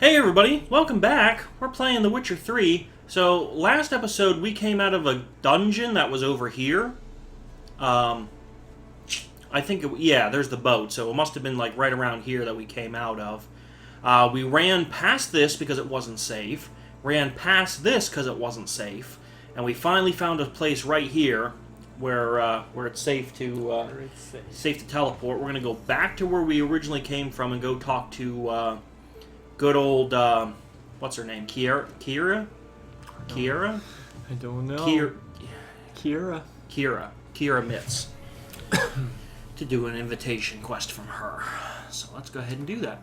Hey everybody, welcome back. We're playing The Witcher 3. So, last episode we came out of a dungeon that was over here. Um, I think, yeah, there's the boat, so it must have been like right around here that we came out of. We ran past this because it wasn't safe, ran past this because it wasn't safe, and we finally found a place right here where it's safe to safe to teleport. We're gonna go back to where we originally came from and go talk to good old what's her name? Kira? I don't know. Kira Mitz. To do an invitation quest from her. So let's go ahead and do that.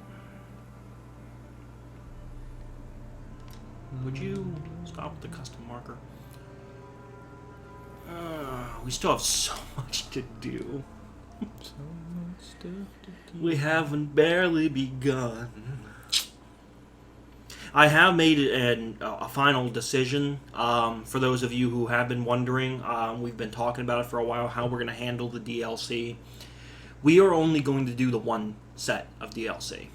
Would you stop with the custom marker? We still have so much to do. So much stuff to do. We haven't barely begun. I have made a final decision. For those of you who have been wondering, we've been talking about it for a while, how we're going to handle the DLC. We are only going to do the one set of DLC.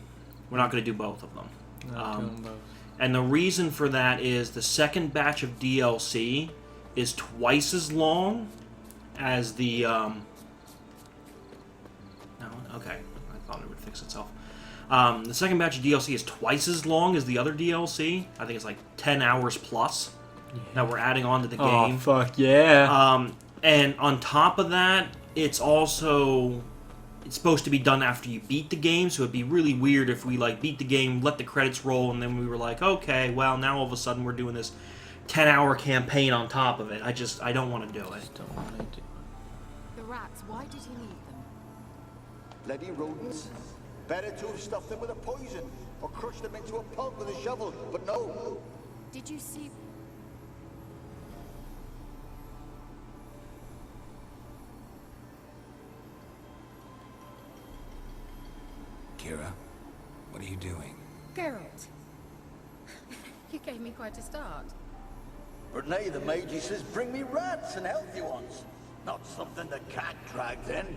We're not going to do both of them. Not doing those. And the reason for that is the second batch of DLC is twice as long as the... No? Okay. I thought it would fix itself. The second batch of DLC is twice as long as the other DLC. I think it's like 10 hours plus that we're adding on to the game. Oh, fuck yeah. And on top of that, it's supposed to be done after you beat the game, so it'd be really weird if we like beat the game, let the credits roll, and then we were like, okay, well, now all of a sudden we're doing this 10-hour campaign on top of it. I don't want to do it. Don't want to do. The rats, why did he leave them? Bloody rodents. Better to have stuffed them with a poison or crushed them into a pulp with a shovel, but no. Did you see... Kira, what are you doing? Geralt. You gave me quite a start. But nay, the mage, he says, bring me rats and healthy ones. Not something the cat dragged in.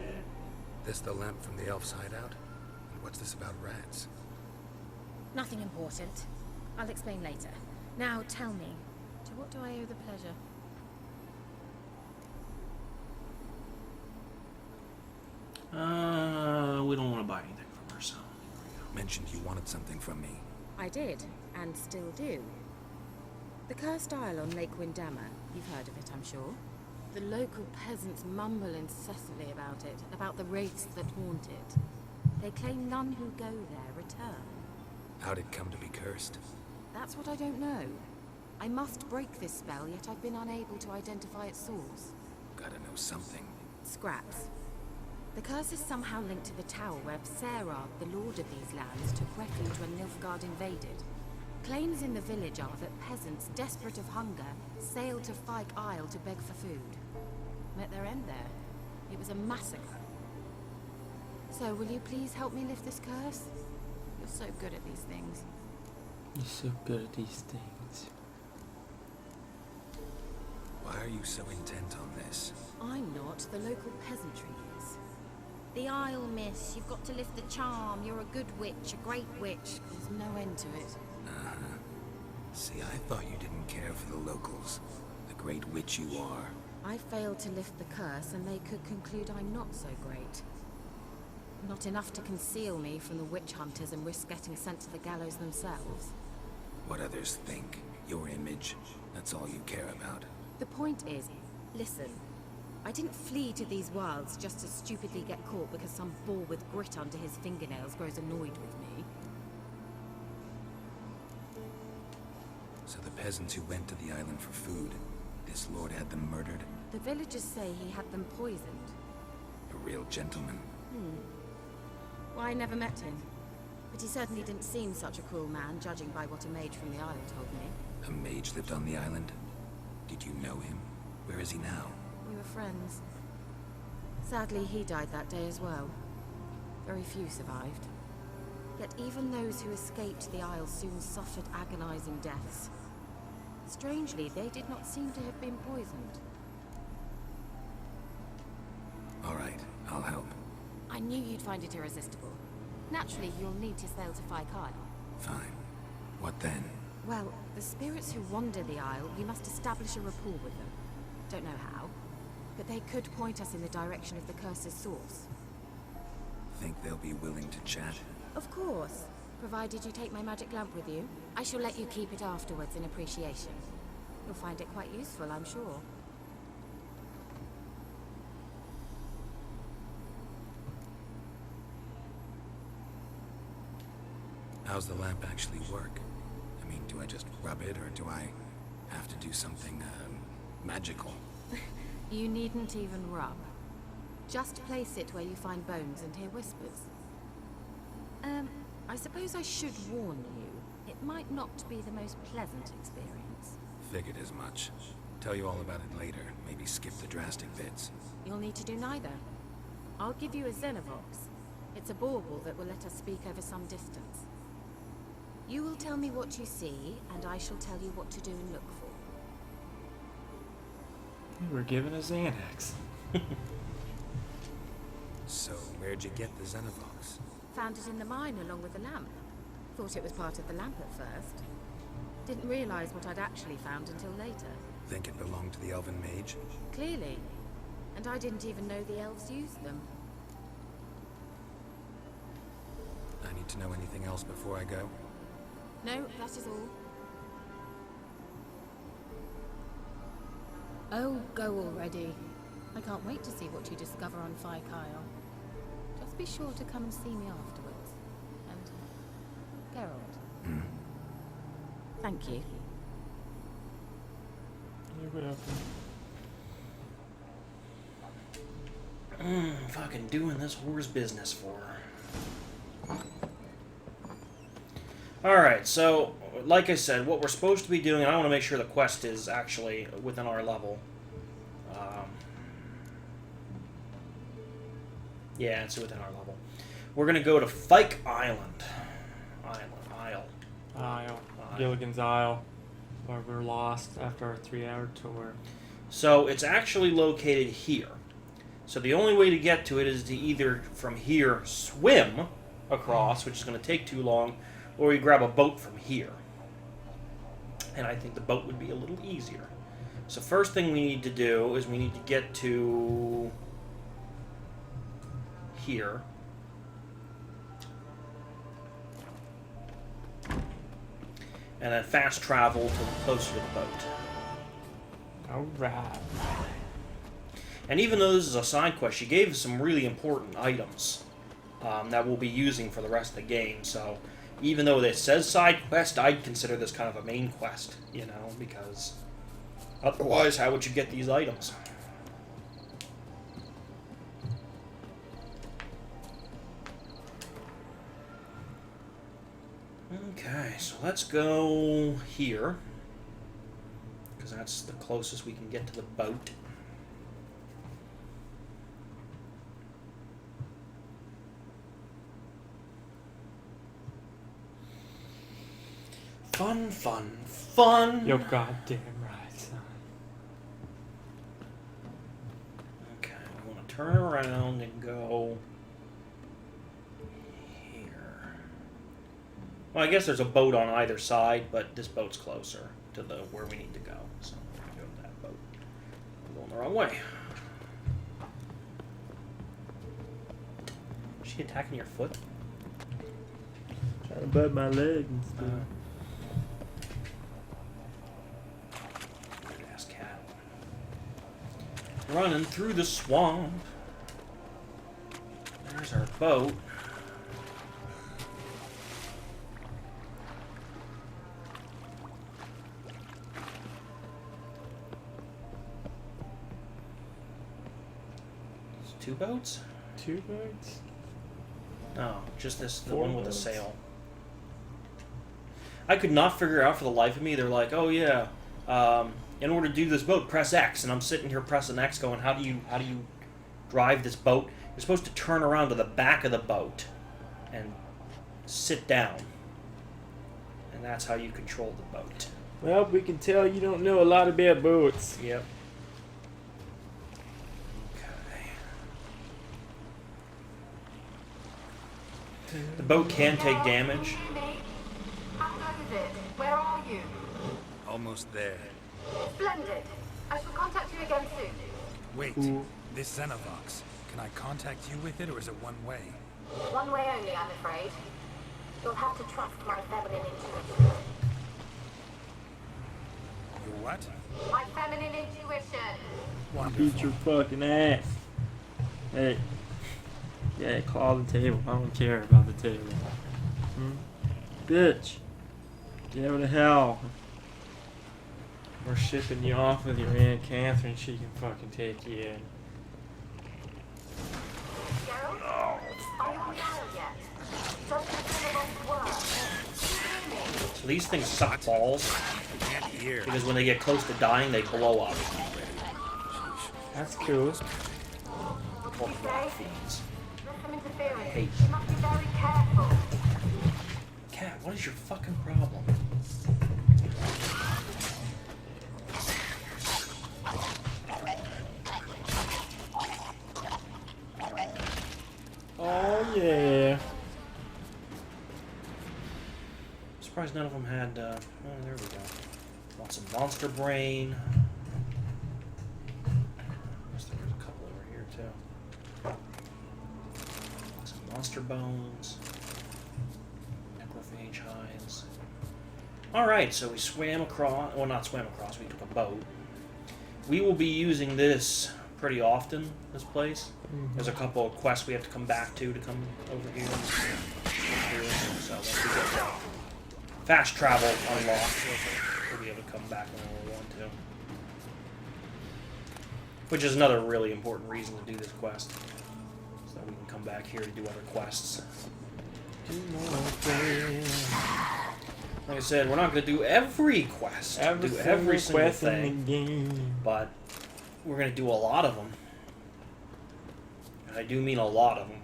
This the lamp from the elf's hideout? And what's this about rats? Nothing important. I'll explain later. Now tell me, to what do I owe the pleasure? We don't want to buy anything from her, so... Mentioned you wanted something from me. I did, and still do. The cursed isle on Lake Windammer. You've heard of it, I'm sure. The local peasants mumble incessantly about it, about the wraiths that haunt it. They claim none who go there return. How'd it come to be cursed? That's what I don't know. I must break this spell, yet I've been unable to identify its source. Gotta know something. Scraps. The curse is somehow linked to the tower where Sarah, the lord of these lands, took refuge when Nilfgaard invaded. Claims in the village are that peasants, desperate of hunger, sailed to Fyke Isle to beg for food. Met their end there. It was a massacre. So, will you please help me lift this curse? You're so good at these things. You're so good at these things. Why are you so intent on this? I'm not. The local peasantry is. The Isle, miss. You've got to lift the charm. You're a good witch, a great witch. There's no end to it. Uh-huh. See, I thought you didn't care for the locals. The great witch you are. I failed to lift the curse, and they could conclude I'm not so great. Not enough to conceal me from the witch hunters and risk getting sent to the gallows themselves. What others think. Your image. That's all you care about. The point is, listen. I didn't flee to these wilds just to stupidly get caught because some boar with grit under his fingernails grows annoyed with me. So the peasants who went to the island for food, this lord had them murdered? The villagers say he had them poisoned. A real gentleman. Well, I never met him. But he certainly didn't seem such a cruel man, judging by what a mage from the island told me. A mage lived on the island? Did you know him? Where is he now? We were friends. Sadly, he died that day as well. Very few survived. Yet even those who escaped the Isle soon suffered agonizing deaths. Strangely, they did not seem to have been poisoned. All right, I'll help. I knew you'd find it irresistible. Naturally, you'll need to sail to Fyke Isle. Fine. Well, the spirits who wander the Isle, we must establish a rapport with them. Don't know how, but they could point us in the direction of the curse's source. Think they'll be willing to chat? Of course, provided you take my magic lamp with you. I shall let you keep it afterwards in appreciation. You'll find it quite useful, I'm sure. How's the lamp actually work? I mean, do I just rub it, or do I have to do something, magical? You needn't even rub. Just place it where you find bones and hear whispers. I suppose I should warn you. It might not be the most pleasant experience. Figured as much. Tell you all about it later. Maybe skip the drastic bits. You'll need to do neither. I'll give you a Xenovox. It's a bauble that will let us speak over some distance. You will tell me what you see, and I shall tell you what to do and look for. We're given a Xanax. So, where'd you get the Xenovox? Found it in the mine along with the lamp. Thought it was part of the lamp at first. Didn't realize what I'd actually found until later. Think it belonged to the elven mage? Clearly. And I didn't even know the elves used them. I need to know anything else before I go? No, that is all. Oh, go already. I can't wait to see what you discover on Phi Kyle. Just be sure to come and see me afterwards. And Geralt. Thank you. You're welcome. Fucking doing this whore's business for her. Alright, so, like I said, what we're supposed to be doing, and I want to make sure the quest is actually within our level. Yeah, it's within our level. We're going to go to Fyke Island. Isle. Gilligan's Isle. Where we're lost after our 3-hour tour. So, it's actually located here. So the only way to get to it is to either, from here, swim across, which is going to take too long, or you grab a boat from here. And I think the boat would be a little easier. So first thing we need to do is we need to get to here. And then fast travel to closer to the boat. Alright. And even though this is a side quest, she gave us some really important items that we'll be using for the rest of the game. So even though it says side quest, I'd consider this kind of a main quest, you know, because otherwise, how would you get these items? Okay, so let's go here, because that's the closest we can get to the boat. Fun, fun, fun! You're goddamn right, son. Okay, I want to turn around and go here. Well, I guess there's a boat on either side, but this boat's closer to the where we need to go. So we're going to go to that boat. I'm going the wrong way. Is she attacking your foot? Trying to bite my leg and stuff. Weird-ass cat. Running through the swamp. There's our boat. Two boats? 2 boats? No, just this, the 4 one with the boats. sail. I could not figure out for the life of me. They're like, oh yeah, in order to do this boat, press X, and I'm sitting here pressing X, going, how do you drive this boat? You're supposed to turn around to the back of the boat and sit down, and that's how you control the boat. Well, we can tell you don't know a lot about boats. Yep. The boat can take damage. it? Where are you? Almost there. Splendid. I shall contact you again soon. Wait, this Xenovox. Can I contact you with it, or is it one way? One way only, I'm afraid. You'll have to trust my feminine intuition. Your what? My feminine intuition. Wonderful. Beat your fucking ass. Hey. Yeah, claw the table. I don't care about the table. Bitch. Go to hell. We're shipping you off with your Aunt Catherine. She can fucking take you in. Geralt? Are you on dial yet? Just consider what's work. So these things suck balls Can't hear. because when they get close to dying, they blow up. That's cool. Or rock fiends. There's some interference. Hey. You must be very careful. Cat, what is your fucking problem? Oh yeah. Surprised none of them had, oh, there we go. Want some monster brain. Guess there was a couple over here, too. Some monster bones. Necrophage hides. Alright, so we swam across, well, not swam across, we took a boat. We will be using this pretty often, this place. There's a couple of quests we have to come back to come over here. So once we get that fast travel unlocked, we'll be able to come back when we want to. Which is another really important reason to do this quest. So that we can come back here to do other quests. Like I said, we're not going to do every quest. Every single quest in the game. But we're going to do a lot of them. And I do mean a lot of them.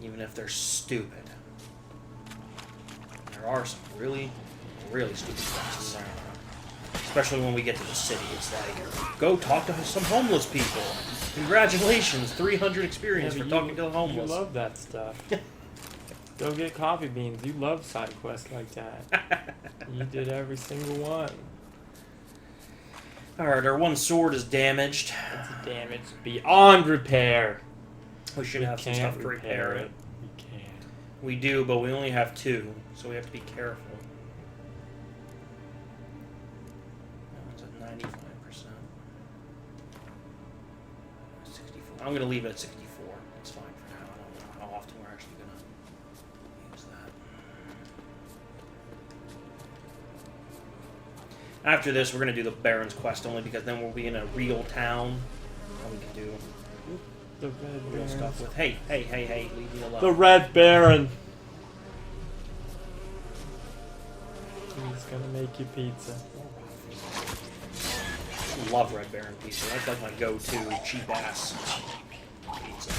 Even if they're stupid. There are some really, really stupid quests. Especially when we get to the city. It's like, go talk to some homeless people. Congratulations, 300 experience for talking to the homeless. You love that stuff. Go get coffee beans. You love side quests like that. You did every single one. Alright, our one sword is damaged. It's damaged beyond repair. We should have some stuff to repair it. We can. We do, but we only have 2, so we have to be careful. That one's at 95%. 64. I'm going to leave it at 64. It's fine for now. I don't know how often we're actually going to use that. After this, we're going to do the Baron's quest only because then we'll be in a real town. And we can do The Red real Baron. stuff with, hey, leave me alone. The Red Baron. He's gonna make you pizza. I love Red Baron pizza. That's like my go-to cheap-ass pizza.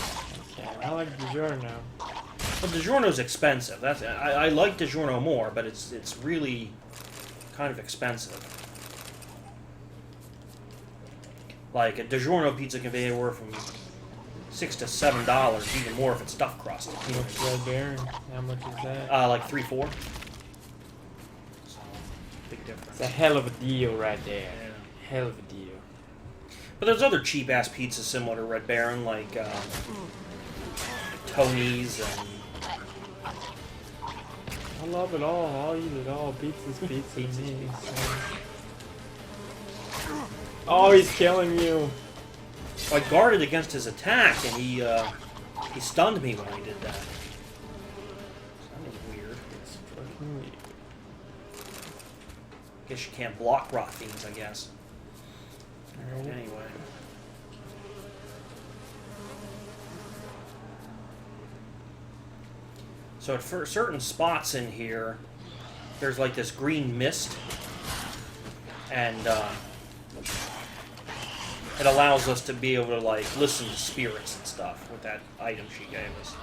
Okay, I like DiGiorno. But DiGiorno's expensive. I like DiGiorno more, but it's really kind of expensive. Like a DiGiorno pizza can be anywhere from $6 to $7, even more if it's stuffed crust. What's Red Baron? How much is that? Like $3, $4. So big difference. It's a hell of a deal right there. Yeah. Hell of a deal. But there's other cheap-ass pizzas similar to Red Baron, like Tony's and... I love it all. I'll eat it all. Pizza's pizza to me. So. Oh, he's killing you. I guarded against his attack, and he stunned me when I did that. That was weird. It's fucking weird. Guess you can't block rock fiends, I guess. Alright. Anyway. So at certain spots in here, there's like this green mist, and it allows us to be able to like listen to spirits and stuff with that item she gave us.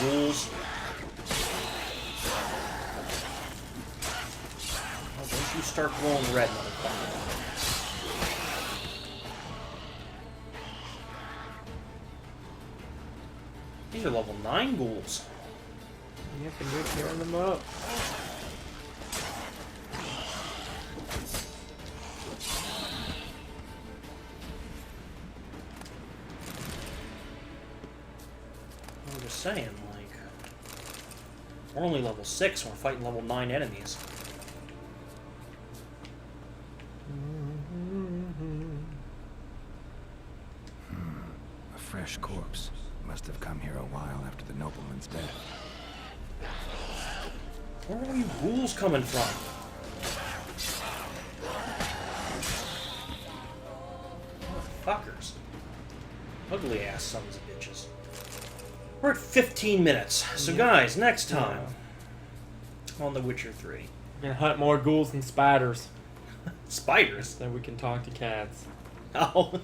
Ghouls. Oh, don't you start glowing red, motherfucker. These are level 9 ghouls. Yep, and you're tearing them up. I'm just saying, like, we're only level 6 and we're fighting level 9 enemies. A fresh corpse. Must have come here a while after the nobleman's death. Where are all you ghouls coming from? Motherfuckers. Ugly ass sons of bitches. We're at 15 minutes. So guys, next time on The Witcher 3. We're gonna hunt more ghouls and spiders. Spiders? So we can talk to cats. Oh.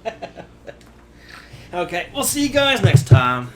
Okay, we'll see you guys next time.